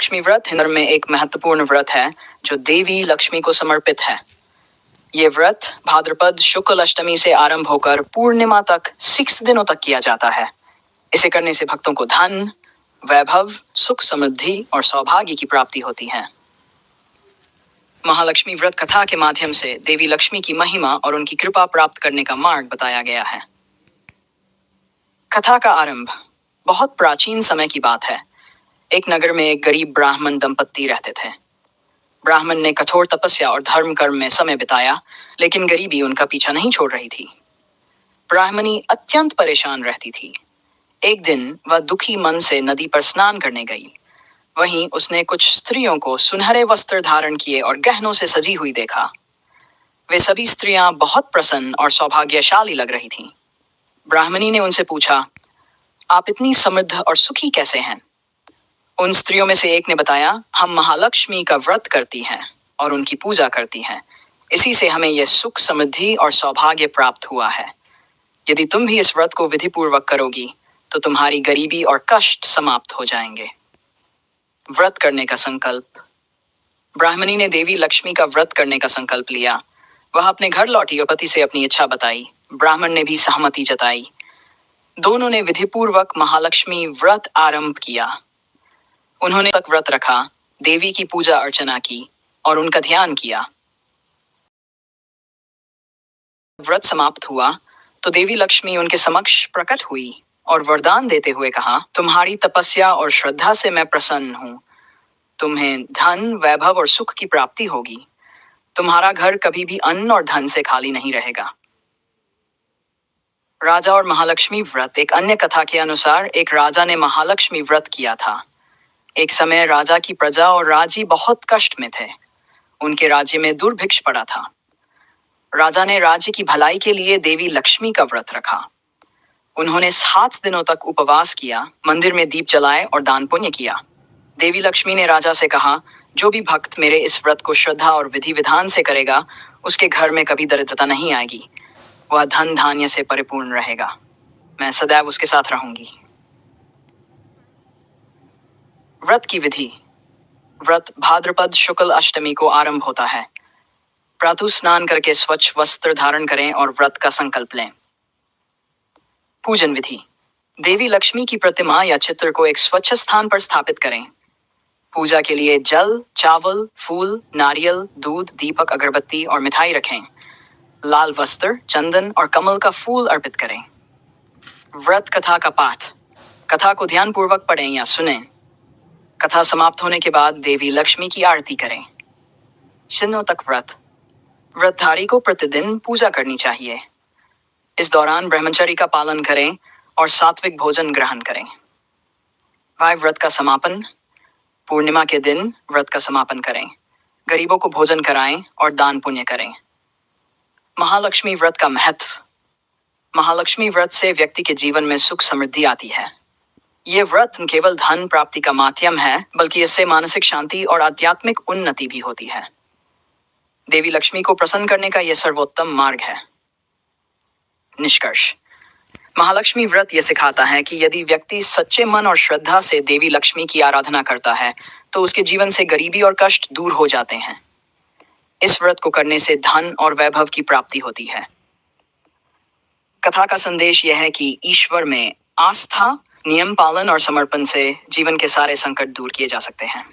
महालक्ष्मी व्रत हिंदू धर्म में एक महत्वपूर्ण व्रत है जो देवी लक्ष्मी को समर्पित है। ये व्रत भाद्रपद शुक्ल अष्टमी से आरंभ होकर पूर्णिमा तक 6 दिनों तक किया जाता है। इसे करने से भक्तों को धन, वैभव, सुख, समृद्धि और सौभाग्य की प्राप्ति होती है। महालक्ष्मी व्रत कथा के माध्यम से देवी लक्ष्मी की महिमा और उनकी कृपा प्राप्त करने का मार्ग बताया गया है। कथा का आरंभ बहुत प्राचीन समय की बात है। एक नगर में एक गरीब ब्राह्मण दंपत्ति रहते थे। ब्राह्मण ने कठोर तपस्या और धर्म कर्म में समय बिताया, लेकिन गरीबी उनका पीछा नहीं छोड़ रही थी। ब्राह्मणी अत्यंत परेशान रहती थी। एक दिन वह दुखी मन से नदी पर स्नान करने गई। वहीं उसने कुछ स्त्रियों को सुनहरे वस्त्र धारण किए और गहनों से सजी हुई देखा। वे सभी स्त्रियां बहुत प्रसन्न और सौभाग्यशाली लग रही थीं। ब्राह्मणी ने उनसे पूछा, आप इतनी समृद्ध और सुखी कैसे हैं? उन स्त्रियों में से एक ने बताया, हम महालक्ष्मी का व्रत करती हैं और उनकी पूजा करती हैं। इसी से हमें यह सुख, समृद्धि और सौभाग्य प्राप्त हुआ है। यदि तुम भी इस व्रत को विधिपूर्वक करोगी तो तुम्हारी गरीबी और कष्ट समाप्त हो जाएंगे। व्रत करने का संकल्प। ब्राह्मणी ने देवी लक्ष्मी का व्रत करने का संकल्प लिया। वह अपने घर लौटी और पति से अपनी इच्छा बताई। ब्राह्मण ने भी सहमति जताई। दोनों ने विधिपूर्वक महालक्ष्मी व्रत आरंभ किया। उन्होंने तक व्रत रखा, देवी की पूजा अर्चना की और उनका ध्यान किया। व्रत समाप्त हुआ तो देवी लक्ष्मी उनके समक्ष प्रकट हुई और वरदान देते हुए कहा, तुम्हारी तपस्या और श्रद्धा से मैं प्रसन्न हूँ। तुम्हें धन, वैभव और सुख की प्राप्ति होगी। तुम्हारा घर कभी भी अन्न और धन से खाली नहीं रहेगा। राजा और महालक्ष्मी व्रत। एक अन्य कथा के अनुसार एक राजा ने महालक्ष्मी व्रत किया था। एक समय राजा की प्रजा और राजी बहुत कष्ट में थे। उनके राज्य में दुर्भिक्ष पड़ा था। राजा ने राज्य की भलाई के लिए देवी लक्ष्मी का व्रत रखा। उन्होंने 7 दिनों तक उपवास किया, मंदिर में दीप जलाए और दान पुण्य किया। देवी लक्ष्मी ने राजा से कहा, जो भी भक्त मेरे इस व्रत को श्रद्धा और विधि विधान से करेगा, उसके घर में कभी दरिद्रता नहीं आएगी। वह धन धान्य से परिपूर्ण रहेगा। मैं सदैव उसके साथ रहूंगी। व्रत की विधि। व्रत भाद्रपद शुक्ल अष्टमी को आरंभ होता है। प्रातः स्नान करके स्वच्छ वस्त्र धारण करें और व्रत का संकल्प लें। पूजन विधि। देवी लक्ष्मी की प्रतिमा या चित्र को एक स्वच्छ स्थान पर स्थापित करें। पूजा के लिए जल, चावल, फूल, नारियल, दूध, दीपक, अगरबत्ती और मिठाई रखें। लाल वस्त्र, चंदन और कमल का फूल अर्पित करें। व्रत कथा का पाठ। कथा को ध्यानपूर्वक पढ़ें या सुनें। कथा समाप्त होने के बाद देवी लक्ष्मी की आरती करें। दिनों तक व्रत। व्रतधारी को प्रतिदिन पूजा करनी चाहिए। इस दौरान ब्रह्मचर्य का पालन करें और सात्विक भोजन ग्रहण करें। भाई व्रत का समापन। पूर्णिमा के दिन व्रत का समापन करें। गरीबों को भोजन कराएं और दान पुण्य करें। महालक्ष्मी व्रत का महत्व। महालक्ष्मी व्रत से व्यक्ति के जीवन में सुख समृद्धि आती है। ये व्रत न केवल धन प्राप्ति का माध्यम है, बल्कि इससे मानसिक शांति और आध्यात्मिक उन्नति भी होती है। देवी लक्ष्मी को प्रसन्न करने का यह सर्वोत्तम मार्ग है। निष्कर्ष। महालक्ष्मी व्रत यह सिखाता है कि यदि व्यक्ति सच्चे मन और श्रद्धा से देवी लक्ष्मी की आराधना करता है तो उसके जीवन से गरीबी और कष्ट दूर हो जाते हैं। इस व्रत को करने से धन और वैभव की प्राप्ति होती है। कथा का संदेश यह है कि ईश्वर में आस्था, नियम पालन और समर्पण से जीवन के सारे संकट दूर किए जा सकते हैं।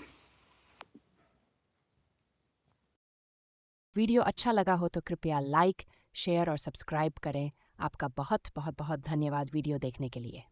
वीडियो अच्छा लगा हो तो कृपया लाइक, शेयर और सब्सक्राइब करें। आपका बहुत बहुत बहुत धन्यवाद वीडियो देखने के लिए।